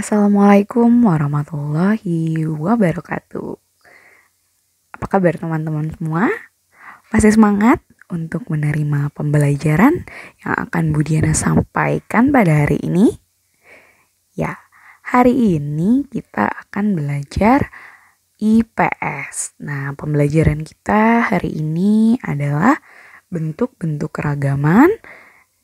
Assalamualaikum warahmatullahi wabarakatuh. Apa kabar teman-teman semua? Masih semangat untuk menerima pembelajaran yang akan Bu Diana sampaikan pada hari ini? Ya, hari ini kita akan belajar IPS. Nah, pembelajaran kita hari ini adalah bentuk-bentuk keragaman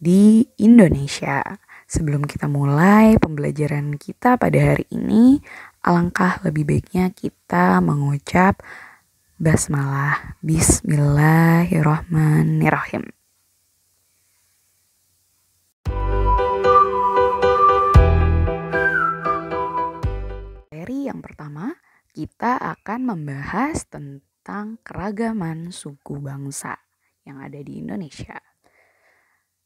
di Indonesia. Sebelum kita mulai pembelajaran kita pada hari ini, alangkah lebih baiknya kita mengucap basmalah. Bismillahirrahmanirrahim. Seri yang pertama, kita akan membahas tentang keragaman suku bangsa yang ada di Indonesia.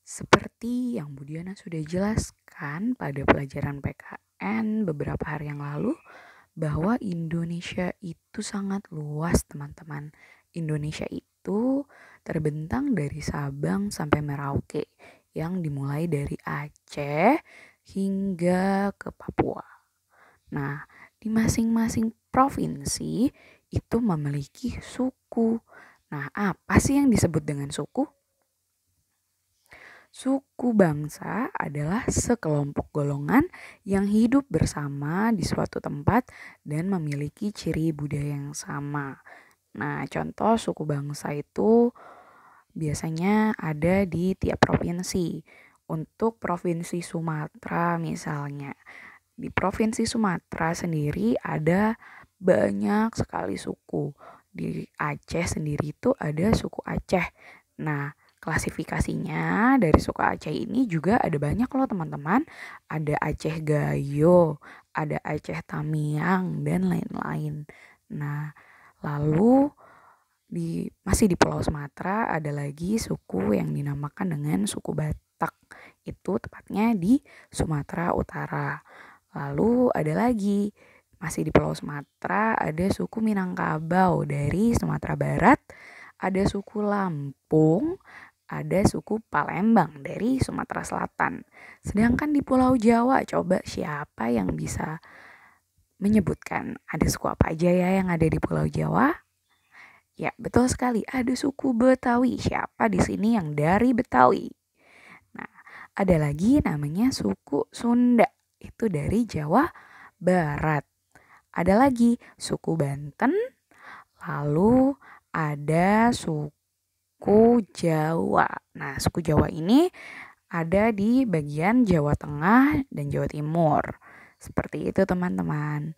Seperti yang Bu Diana sudah jelaskan pada pelajaran PKN beberapa hari yang lalu, bahwa Indonesia itu sangat luas teman-teman. Indonesia itu terbentang dari Sabang sampai Merauke, yang dimulai dari Aceh hingga ke Papua. Nah, di masing-masing provinsi itu memiliki suku. Nah, apa sih yang disebut dengan suku? Suku bangsa adalah sekelompok golongan yang hidup bersama di suatu tempat dan memiliki ciri budaya yang sama. Nah, contoh suku bangsa itu biasanya ada di tiap provinsi. Untuk Provinsi Sumatera misalnya, di Provinsi Sumatera sendiri ada banyak sekali suku. Di Aceh sendiri itu ada suku Aceh. Nah, klasifikasinya dari suku Aceh ini juga ada banyak loh teman-teman. Ada Aceh Gayo, ada Aceh Tamiang, dan lain-lain. Nah, lalu masih di Pulau Sumatera ada lagi suku yang dinamakan dengan suku Batak. Itu tepatnya di Sumatera Utara. Lalu ada lagi, masih di Pulau Sumatera ada suku Minangkabau dari Sumatera Barat, ada suku Lampung, ada suku Palembang dari Sumatera Selatan. Sedangkan di Pulau Jawa, coba siapa yang bisa menyebutkan ada suku apa aja ya yang ada di Pulau Jawa? Ya, betul sekali, ada suku Betawi. Siapa di sini yang dari Betawi? Nah, ada lagi namanya suku Sunda. Itu dari Jawa Barat. Ada lagi suku Banten, lalu ada suku Jawa. Nah, suku Jawa ini ada di bagian Jawa Tengah dan Jawa Timur. Seperti itu teman-teman.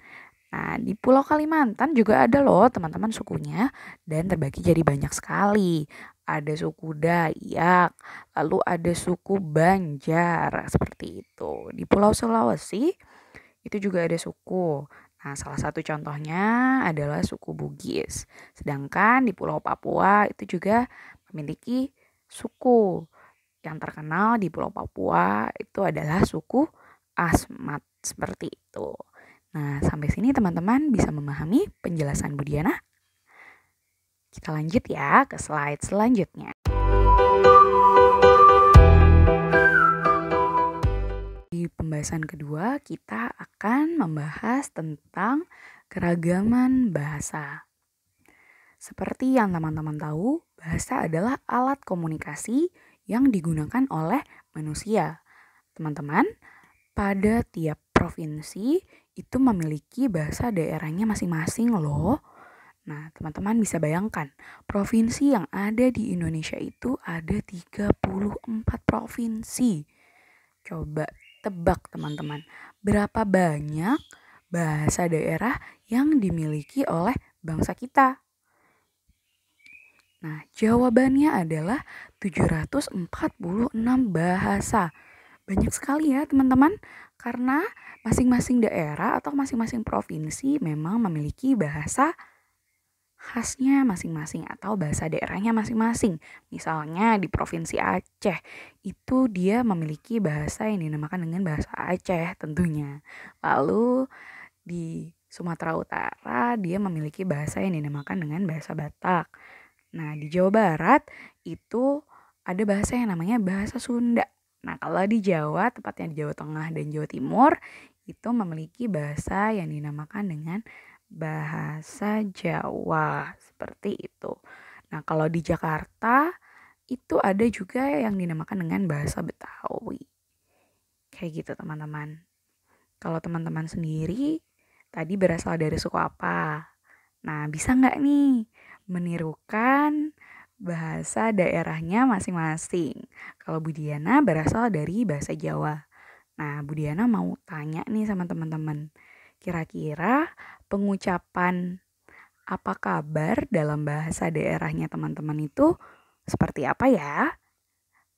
Nah, di Pulau Kalimantan juga ada loh teman-teman sukunya dan terbagi jadi banyak sekali. Ada suku Dayak, lalu ada suku Banjar, seperti itu. Di Pulau Sulawesi itu juga ada suku. Nah, salah satu contohnya adalah suku Bugis. Sedangkan di Pulau Papua itu juga memiliki suku. Yang terkenal di Pulau Papua itu adalah suku Asmat, seperti itu. Nah, sampai sini teman-teman bisa memahami penjelasan Bu Diana? Kita lanjut ya ke slide selanjutnya. Di pembahasan kedua, kita akan membahas tentang keragaman bahasa. Seperti yang teman-teman tahu, bahasa adalah alat komunikasi yang digunakan oleh manusia. Teman-teman, pada tiap provinsi itu memiliki bahasa daerahnya masing-masing loh. Nah, teman-teman bisa bayangkan, provinsi yang ada di Indonesia itu ada 34 provinsi. Coba tebak teman-teman, berapa banyak bahasa daerah yang dimiliki oleh bangsa kita? Nah, jawabannya adalah 746 bahasa. Banyak sekali ya teman-teman, karena masing-masing daerah atau masing-masing provinsi memang memiliki bahasa khasnya masing-masing atau bahasa daerahnya masing-masing. Misalnya di Provinsi Aceh, itu dia memiliki bahasa yang dinamakan dengan bahasa Aceh tentunya. Lalu di Sumatera Utara, dia memiliki bahasa yang dinamakan dengan bahasa Batak. Nah, di Jawa Barat itu ada bahasa yang namanya bahasa Sunda. Nah, kalau di Jawa, tepatnya di Jawa Tengah dan Jawa Timur, itu memiliki bahasa yang dinamakan dengan bahasa Jawa, seperti itu. Nah, kalau di Jakarta itu ada juga yang dinamakan dengan bahasa Betawi. Kayak gitu, teman-teman. Kalau teman-teman sendiri tadi berasal dari suku apa? Nah, bisa nggak nih menirukan bahasa daerahnya masing-masing? Kalau Bu Diana berasal dari bahasa Jawa. Nah, Bu Diana mau tanya nih sama teman-teman. Kira-kira pengucapan apa kabar dalam bahasa daerahnya teman-teman itu seperti apa ya?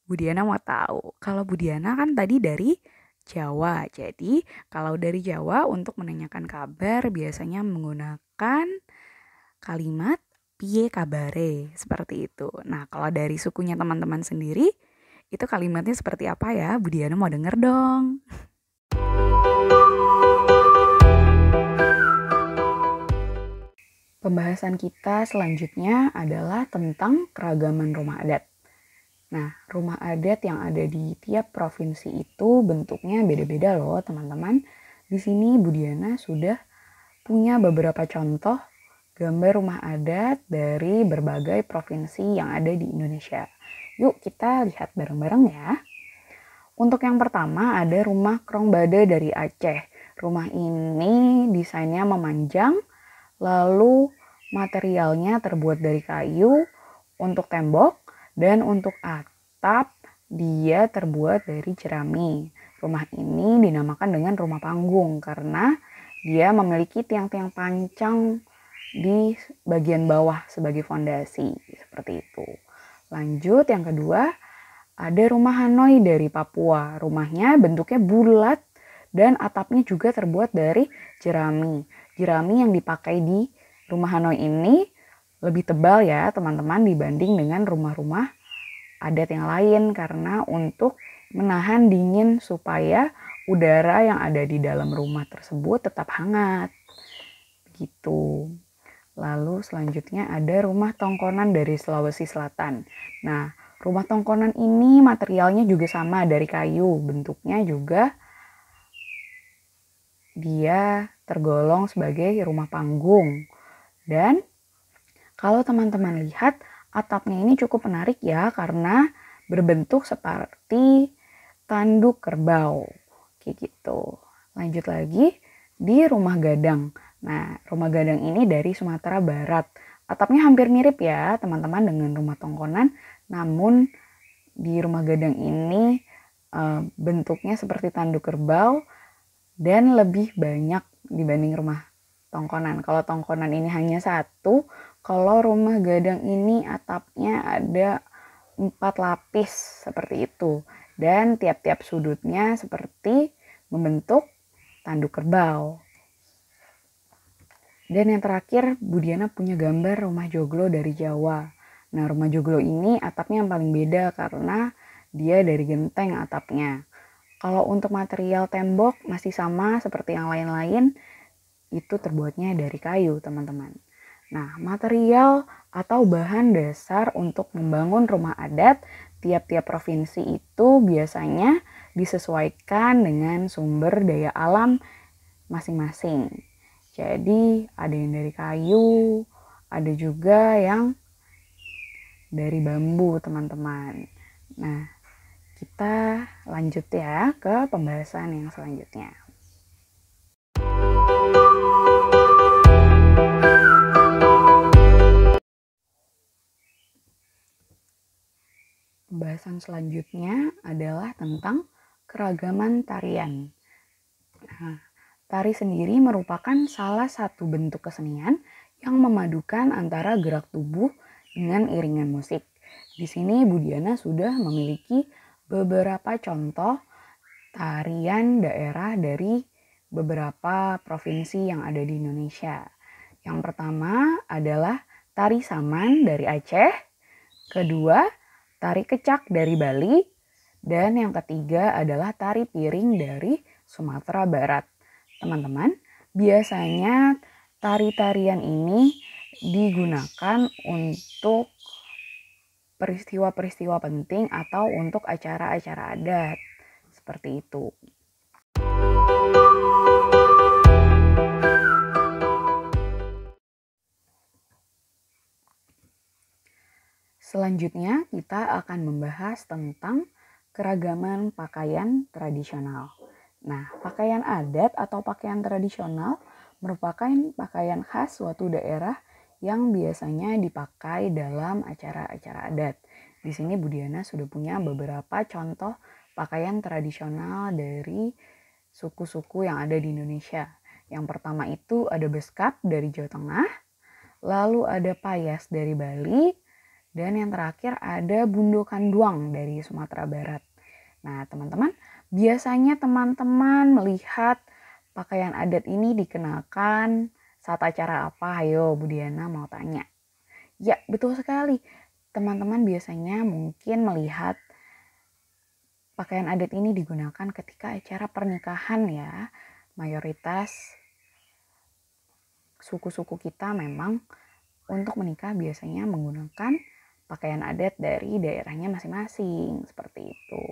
Bu Diana mau tahu. Kalau Bu Diana kan tadi dari Jawa. Jadi, kalau dari Jawa untuk menanyakan kabar biasanya menggunakan kalimat piye kabare, seperti itu. Nah, kalau dari sukunya teman-teman sendiri, itu kalimatnya seperti apa ya? Bu Diana mau denger dong. Pembahasan kita selanjutnya adalah tentang keragaman rumah adat. Nah, rumah adat yang ada di tiap provinsi itu bentuknya beda-beda loh, teman-teman. Di sini Bu Diana sudah punya beberapa contoh gambar rumah adat dari berbagai provinsi yang ada di Indonesia. Yuk kita lihat bareng-bareng ya. Untuk yang pertama ada rumah Krongbada dari Aceh. Rumah ini desainnya memanjang, lalu materialnya terbuat dari kayu untuk tembok, dan untuk atap dia terbuat dari jerami. Rumah ini dinamakan dengan rumah panggung karena dia memiliki tiang-tiang pancang di bagian bawah sebagai fondasi, seperti itu. Lanjut yang kedua, ada rumah Hanoi dari Papua. Rumahnya bentuknya bulat dan atapnya juga terbuat dari jerami. Jerami yang dipakai di rumah Hanoi ini lebih tebal ya teman-teman dibanding dengan rumah-rumah adat yang lain karena untuk menahan dingin supaya udara yang ada di dalam rumah tersebut tetap hangat. Begitu. Lalu selanjutnya ada rumah tongkonan dari Sulawesi Selatan. Nah, rumah tongkonan ini materialnya juga sama dari kayu. Bentuknya juga dia tergolong sebagai rumah panggung. Dan kalau teman-teman lihat atapnya ini cukup menarik ya karena berbentuk seperti tanduk kerbau. Kayak gitu. Lanjut lagi di rumah gadang. Nah, rumah gadang ini dari Sumatera Barat. Atapnya hampir mirip ya teman-teman dengan rumah tongkonan. Namun di rumah gadang ini bentuknya seperti tanduk kerbau dan lebih banyak dibanding rumah tongkonan. Kalau tongkonan ini hanya satu, kalau rumah gadang ini atapnya ada 4 lapis seperti itu. Dan tiap-tiap sudutnya seperti membentuk tanduk kerbau. Dan yang terakhir, Bu Diana punya gambar rumah joglo dari Jawa. Nah, rumah joglo ini atapnya yang paling beda karena dia dari genteng atapnya. Kalau untuk material tembok masih sama seperti yang lain-lain, itu terbuatnya dari kayu, teman-teman. Nah, material atau bahan dasar untuk membangun rumah adat tiap-tiap provinsi itu biasanya disesuaikan dengan sumber daya alam masing-masing. Jadi, ada yang dari kayu, ada juga yang dari bambu, teman-teman. Nah, kita lanjut ya ke pembahasan yang selanjutnya. Pembahasan selanjutnya adalah tentang keragaman tarian. Nah, tari sendiri merupakan salah satu bentuk kesenian yang memadukan antara gerak tubuh dengan iringan musik. Di sini Bu Diana sudah memiliki beberapa contoh tarian daerah dari beberapa provinsi yang ada di Indonesia. Yang pertama adalah tari saman dari Aceh, kedua tari kecak dari Bali, dan yang ketiga adalah tari piring dari Sumatera Barat. Teman-teman, biasanya tari-tarian ini digunakan untuk peristiwa-peristiwa penting atau untuk acara-acara adat. Seperti itu. Selanjutnya kita akan membahas tentang keragaman pakaian tradisional. Nah, pakaian adat atau pakaian tradisional merupakan pakaian khas suatu daerah yang biasanya dipakai dalam acara-acara adat. Di sini Budiana sudah punya beberapa contoh pakaian tradisional dari suku-suku yang ada di Indonesia. Yang pertama itu ada beskap dari Jawa Tengah, lalu ada payas dari Bali, dan yang terakhir ada bundo kanduang dari Sumatera Barat. Nah, teman-teman, biasanya teman-teman melihat pakaian adat ini dikenakan saat acara apa? Ayo, Budiana mau tanya. Ya, betul sekali. Teman-teman biasanya mungkin melihat pakaian adat ini digunakan ketika acara pernikahan ya. Mayoritas suku-suku kita memang untuk menikah biasanya menggunakan pakaian adat dari daerahnya masing-masing, seperti itu.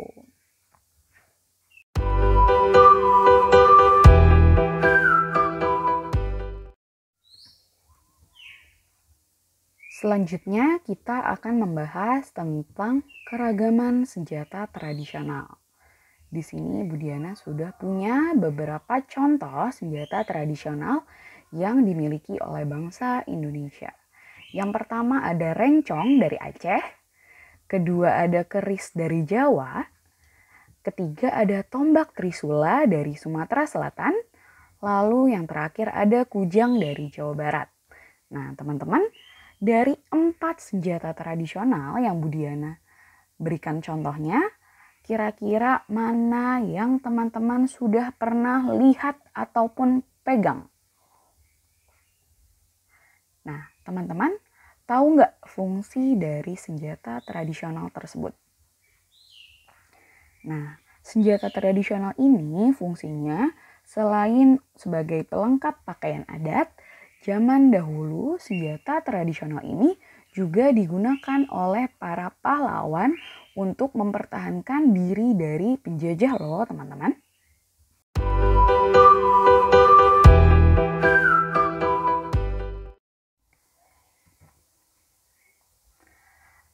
Selanjutnya kita akan membahas tentang keragaman senjata tradisional. Di sini Budiana sudah punya beberapa contoh senjata tradisional yang dimiliki oleh bangsa Indonesia. Yang pertama ada rencong dari Aceh, kedua ada keris dari Jawa, ketiga ada tombak trisula dari Sumatera Selatan, lalu yang terakhir ada kujang dari Jawa Barat. Nah, teman-teman, dari 4 senjata tradisional yang Budiana berikan contohnya, kira-kira mana yang teman-teman sudah pernah lihat ataupun pegang? Nah, teman-teman, tahu nggak fungsi dari senjata tradisional tersebut? Nah, senjata tradisional ini fungsinya selain sebagai pelengkap pakaian adat, zaman dahulu senjata tradisional ini juga digunakan oleh para pahlawan untuk mempertahankan diri dari penjajah loh teman-teman.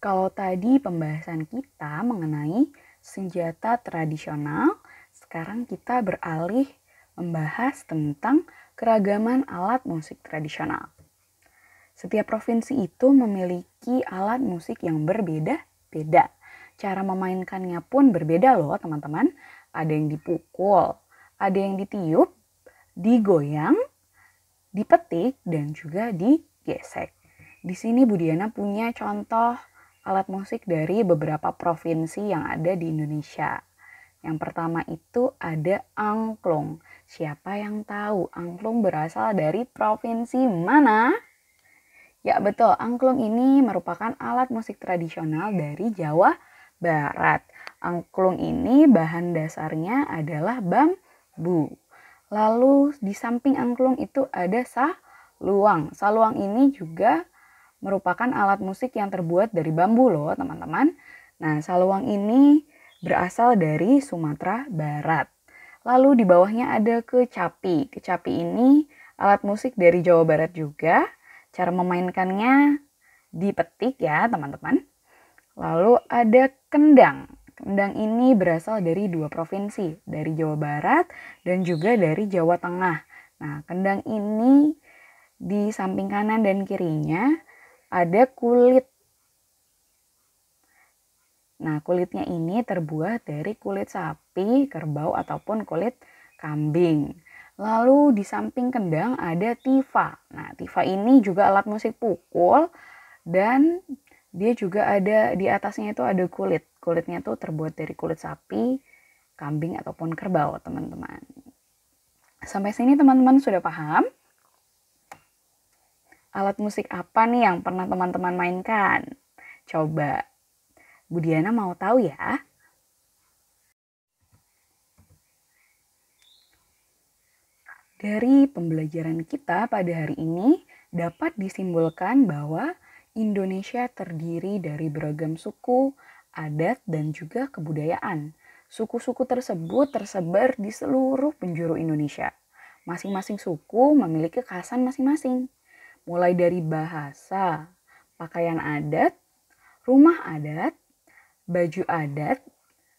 Kalau tadi pembahasan kita mengenai senjata tradisional, sekarang kita beralih membahas tentang keragaman alat musik tradisional. Setiap provinsi itu memiliki alat musik yang berbeda-beda. Cara memainkannya pun berbeda loh teman-teman. Ada yang dipukul, ada yang ditiup, digoyang, dipetik, dan juga digesek. Di sini Budiana punya contoh alat musik dari beberapa provinsi yang ada di Indonesia. Yang pertama itu ada angklung. Siapa yang tahu angklung berasal dari provinsi mana? Ya betul, angklung ini merupakan alat musik tradisional dari Jawa Barat. Angklung ini bahan dasarnya adalah bambu. Lalu di samping angklung itu ada saluang. Saluang ini juga merupakan alat musik yang terbuat dari bambu loh teman-teman. Nah, saluang ini berasal dari Sumatera Barat. Lalu di bawahnya ada kecapi. Kecapi ini alat musik dari Jawa Barat juga. Cara memainkannya dipetik ya teman-teman. Lalu ada kendang. Kendang ini berasal dari 2 provinsi, dari Jawa Barat dan juga dari Jawa Tengah. Nah, kendang ini di samping kanan dan kirinya ada kulit. Nah, kulitnya ini terbuat dari kulit sapi, kerbau, ataupun kulit kambing. Lalu di samping kendang ada tifa. Nah, tifa ini juga alat musik pukul dan dia juga ada di atasnya itu ada kulit. Kulitnya tuh terbuat dari kulit sapi, kambing, ataupun kerbau, teman-teman. Sampai sini teman-teman sudah paham? Alat musik apa nih yang pernah teman-teman mainkan? Coba, Budiana mau tahu ya? Dari pembelajaran kita pada hari ini dapat disimpulkan bahwa Indonesia terdiri dari beragam suku, adat, dan juga kebudayaan. Suku-suku tersebut tersebar di seluruh penjuru Indonesia. Masing-masing suku memiliki kekhasan masing-masing. Mulai dari bahasa, pakaian adat, rumah adat, baju adat,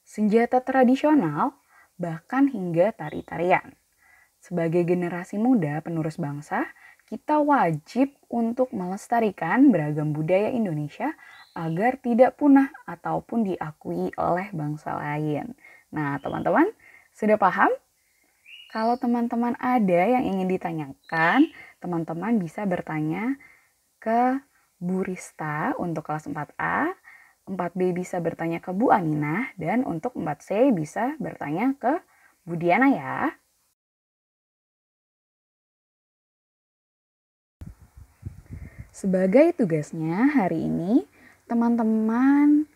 senjata tradisional, bahkan hingga tari-tarian. Sebagai generasi muda penerus bangsa, kita wajib untuk melestarikan beragam budaya Indonesia agar tidak punah ataupun diakui oleh bangsa lain. Nah, teman-teman, sudah paham? Kalau teman-teman ada yang ingin ditanyakan, teman-teman bisa bertanya ke Bu Rista untuk kelas 4A, 4B bisa bertanya ke Bu Aminah, dan untuk 4C bisa bertanya ke Bu Diana ya. Sebagai tugasnya hari ini, teman-teman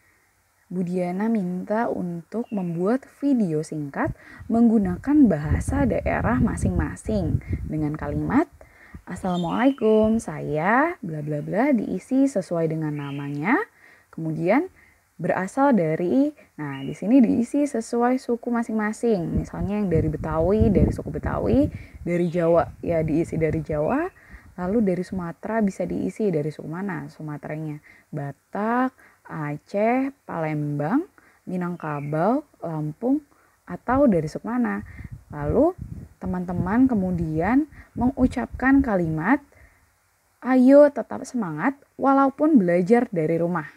Bu Diana minta untuk membuat video singkat menggunakan bahasa daerah masing-masing dengan kalimat Assalamualaikum, saya bla bla bla diisi sesuai dengan namanya. Kemudian berasal dari, nah di sini diisi sesuai suku masing-masing. Misalnya yang dari Betawi, dari suku Betawi, dari Jawa ya diisi dari Jawa. Lalu dari Sumatera bisa diisi dari suku mana? Sumateranya Batak, Aceh, Palembang, Minangkabau, Lampung, atau dari suku mana? Lalu teman-teman kemudian mengucapkan kalimat ayo tetap semangat walaupun belajar dari rumah.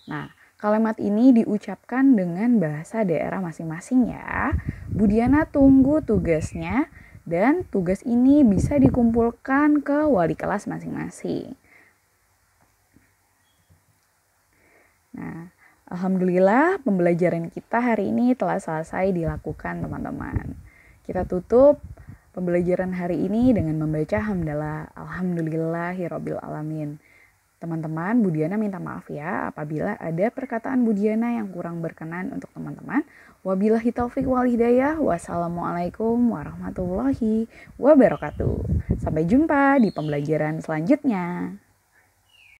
Nah, kalimat ini diucapkan dengan bahasa daerah masing-masing ya. Bu Diana tunggu tugasnya dan tugas ini bisa dikumpulkan ke wali kelas masing-masing. Nah, alhamdulillah pembelajaran kita hari ini telah selesai dilakukan teman-teman. Kita tutup pembelajaran hari ini dengan membaca hamdalah alhamdulillahirabbil alamin. Teman-teman, Bu Diana minta maaf ya apabila ada perkataan Bu Diana yang kurang berkenan untuk teman-teman. Wabillahi taufik wal hidayah. Wassalamualaikum warahmatullahi wabarakatuh. Sampai jumpa di pembelajaran selanjutnya.